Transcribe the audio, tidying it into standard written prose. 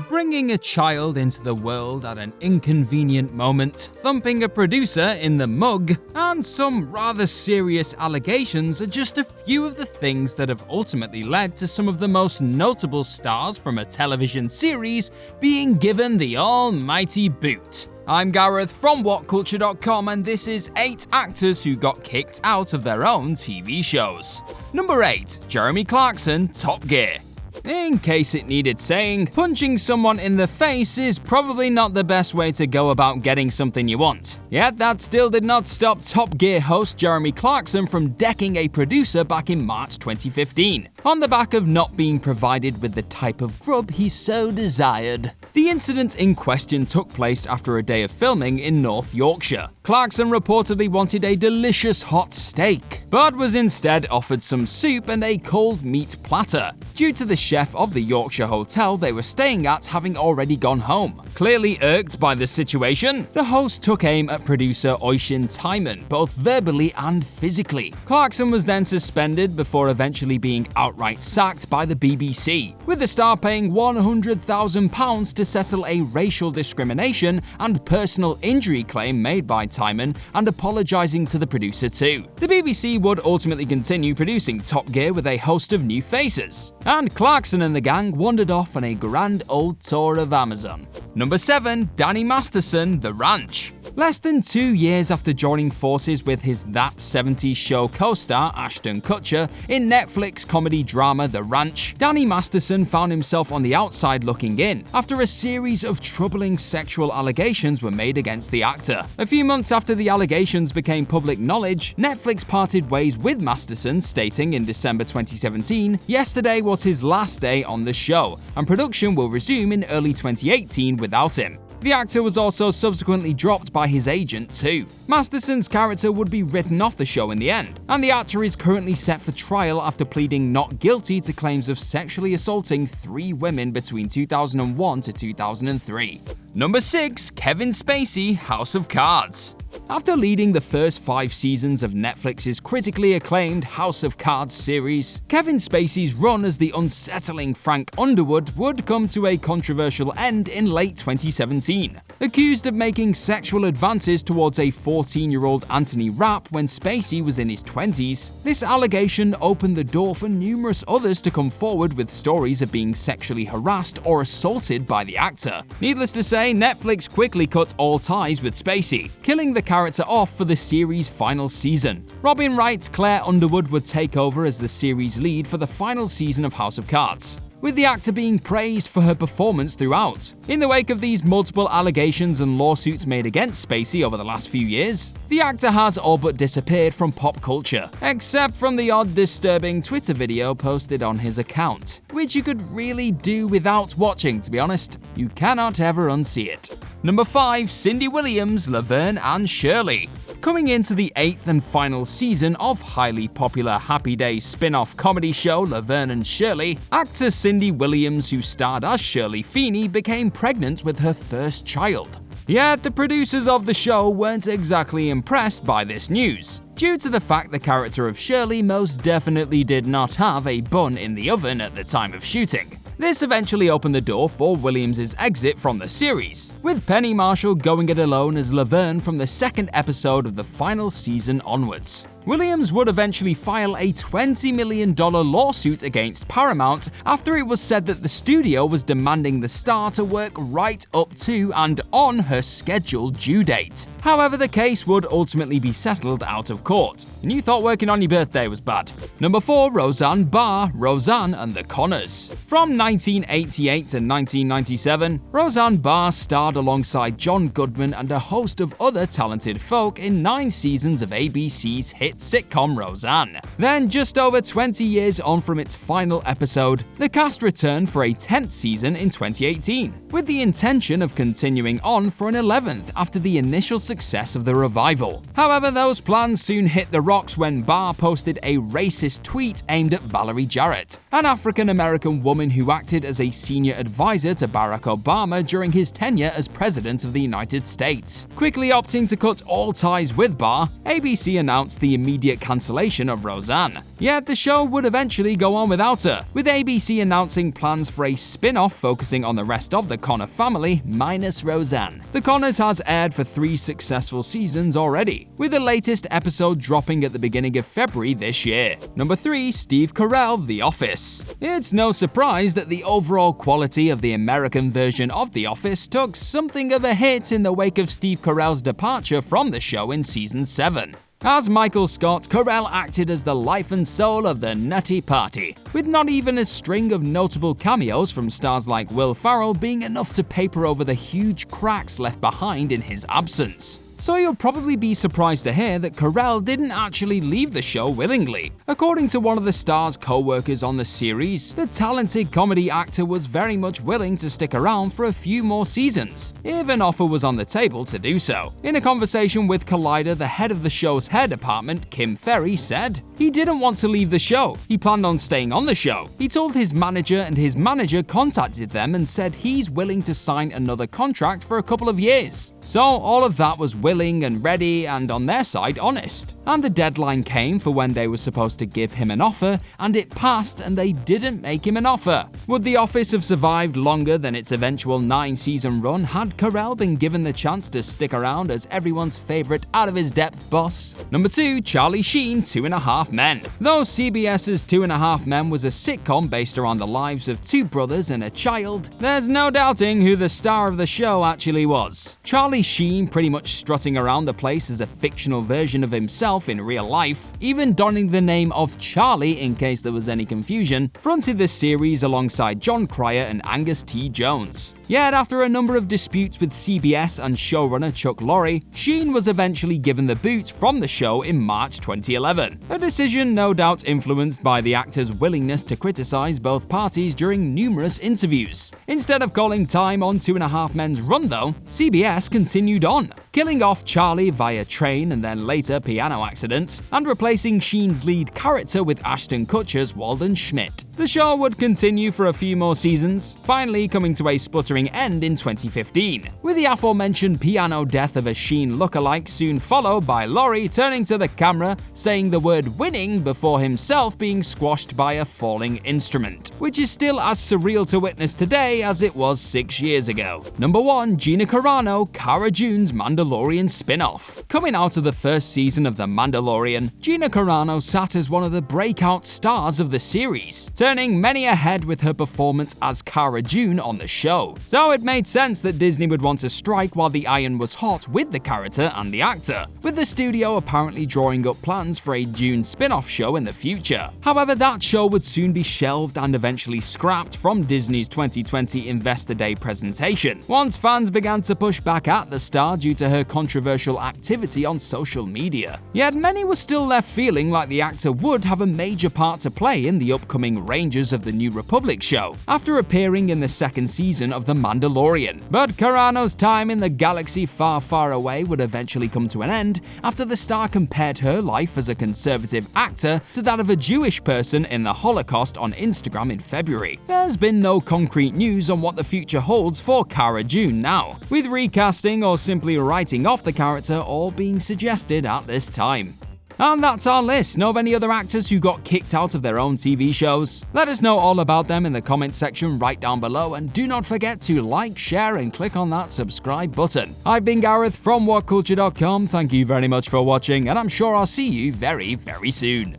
Bringing a child into the world at an inconvenient moment, thumping a producer in the mug, and some rather serious allegations are just a few of the things that have ultimately led to some of the most notable stars from a television series being given the almighty boot. I'm Gareth from WhatCulture.com, and this is 8 actors who got kicked out of their own TV shows. Number 8. Jeremy Clarkson, Top Gear. In case it needed saying, punching someone in the face is probably not the best way to go about getting something you want. Yet that still did not stop Top Gear host Jeremy Clarkson from decking a producer back in March 2015, on the back of not being provided with the type of grub he so desired. The incident in question took place after a day of filming in North Yorkshire. Clarkson reportedly wanted a delicious hot steak, but was instead offered some soup and a cold meat platter, due to the chef of the Yorkshire hotel they were staying at having already gone home. Clearly irked by the situation, the host took aim at producer Oisin Timon, both verbally and physically. Clarkson was then suspended before eventually being outright sacked by the BBC, with the star paying £100,000 to settle a racial discrimination and personal injury claim made by Timon, and apologising to the producer too. The BBC would ultimately continue producing Top Gear with a host of new faces, and Clarkson and the gang wandered off on a grand old tour of Amazon. Number 7. Danny Masterson, The Ranch. Less than 2 years after joining forces with his That 70s Show co-star Ashton Kutcher in Netflix comedy drama The Ranch, Danny Masterson found himself on the outside looking in after a series of troubling sexual allegations were made against the actor. A few months after the allegations became public knowledge, Netflix parted ways with Masterson, stating in December 2017, "Yesterday was his last day on the show, and production will resume in early 2018 without him." The actor was also subsequently dropped by his agent too. Masterson's character would be written off the show in the end, and the actor is currently set for trial after pleading not guilty to claims of sexually assaulting 3 women between 2001 to 2003. Number 6. Kevin Spacey, House of Cards. After leading the first 5 seasons of Netflix's critically acclaimed House of Cards series, Kevin Spacey's run as the unsettling Frank Underwood would come to a controversial end in late 2017. Accused of making sexual advances towards a 14-year-old Anthony Rapp when Spacey was in his 20s, this allegation opened the door for numerous others to come forward with stories of being sexually harassed or assaulted by the actor. Needless to say, Netflix quickly cut all ties with Spacey, killing the character off for the series' final season. Robin Wright's Claire Underwood would take over as the series lead for the final season of House of Cards, with the actor being praised for her performance throughout. In the wake of these multiple allegations and lawsuits made against Spacey over the last few years, the actor has all but disappeared from pop culture, except from the odd disturbing Twitter video posted on his account, which you could really do without watching, to be honest. You cannot ever unsee it. Number 5. Cindy Williams, Laverne and Shirley. Coming into the 8th and final season of highly popular Happy Days spin-off comedy show Laverne and Shirley, actor Cindy Williams, who starred as Shirley Feeney, became pregnant with her first child. Yet the producers of the show weren't exactly impressed by this news, due to the fact the character of Shirley most definitely did not have a bun in the oven at the time of shooting. This eventually opened the door for Williams' exit from the series, with Penny Marshall going it alone as Laverne from the 2nd episode of the final season onwards. Williams would eventually file a $20 million lawsuit against Paramount after it was said that the studio was demanding the star to work right up to and on her scheduled due date. However, the case would ultimately be settled out of court, and you thought working on your birthday was bad. Number 4. Roseanne Barr, Roseanne and the Connors. From 1988 to 1997, Roseanne Barr starred alongside John Goodman and a host of other talented folk in 9 seasons of ABC's hit sitcom Roseanne. Then, just over 20 years on from its final episode, the cast returned for a 10th season in 2018, with the intention of continuing on for an 11th after the initial success of the revival. However, those plans soon hit the rocks when Barr posted a racist tweet aimed at Valerie Jarrett, an African-American woman who acted as a senior advisor to Barack Obama during his tenure as President of the United States. Quickly opting to cut all ties with Barr, ABC announced the immediate cancellation of Roseanne. Yet the show would eventually go on without her, with ABC announcing plans for a spin-off focusing on the rest of the Connor family minus Roseanne. The Connors has aired for 3 successful seasons already, with the latest episode dropping at the beginning of February this year. Number 3. Steve Carell, The Office. It's no surprise that the overall quality of the American version of The Office took something of a hit in the wake of Steve Carell's departure from the show in season 7. As Michael Scott, Carell acted as the life and soul of the nutty party, with not even a string of notable cameos from stars like Will Ferrell being enough to paper over the huge cracks left behind in his absence. So you'll probably be surprised to hear that Carell didn't actually leave the show willingly. According to one of the star's co-workers on the series, the talented comedy actor was very much willing to stick around for a few more seasons, if an offer was on the table to do so. In a conversation with Collider, the head of the show's hair department, Kim Ferry, said he didn't want to leave the show. He planned on staying on the show. He told his manager, and his manager contacted them and said he's willing to sign another contract for a couple of years. So all of that was willing and ready and, on their side, honest. And the deadline came for when they were supposed to give him an offer, and it passed and they didn't make him an offer. Would The Office have survived longer than its eventual 9-season run had Carell been given the chance to stick around as everyone's favorite out-of-his-depth boss? Number 2. Charlie Sheen, 2.5 Men. Though CBS's 2.5 Men was a sitcom based around the lives of 2 brothers and a child, there's no doubting who the star of the show actually was. Charlie Sheen, pretty much strutting around the place as a fictional version of himself in real life, even donning the name of Charlie in case there was any confusion, fronted the series alongside John Cryer and Angus T. Jones. Yet after a number of disputes with CBS and showrunner Chuck Lorre, Sheen was eventually given the boot from the show in March 2011. A decision no doubt influenced by the actor's willingness to criticize both parties during numerous interviews. Instead of calling time on 2.5 Men's run though, CBS continued on, killing off Charlie via train and then later piano accident, and replacing Sheen's lead character with Ashton Kutcher's Walden Schmidt. The show would continue for a few more seasons, finally coming to a spluttering end in 2015, with the aforementioned piano death of a Sheen lookalike soon followed by Lorre turning to the camera saying the word winning before himself being squashed by a falling instrument, which is still as surreal to witness today as it was 6 years ago. Number 1. Gina Carano, Cara Dune's Mandalorian spin-off. Coming out of the first season of The Mandalorian, Gina Carano sat as one of the breakout stars of the series, turning many ahead with her performance as Cara Dune on the show. So it made sense that Disney would want to strike while the iron was hot with the character and the actor, with the studio apparently drawing up plans for a Dune spin-off show in the future. However, that show would soon be shelved and eventually scrapped from Disney's 2020 Investor Day presentation, once fans began to push back at the star due to her controversial activity on social media. Yet many were still left feeling like the actor would have a major part to play in the upcoming Rangers of the New Republic show, after appearing in the second season of The Mandalorian. But Carano's time in the galaxy far, far away would eventually come to an end after the star compared her life as a conservative actor to that of a Jewish person in the Holocaust on Instagram in February. There's been no concrete news on what the future holds for Cara Dune now, with recasting or simply writing off the character all being suggested at this time. And that's our list. Know of any other actors who got kicked out of their own TV shows? Let us know all about them in the comment section right down below, and do not forget to like, share, and click on that subscribe button. I've been Gareth from WhatCulture.com. Thank you very much for watching, and I'm sure I'll see you very, very soon.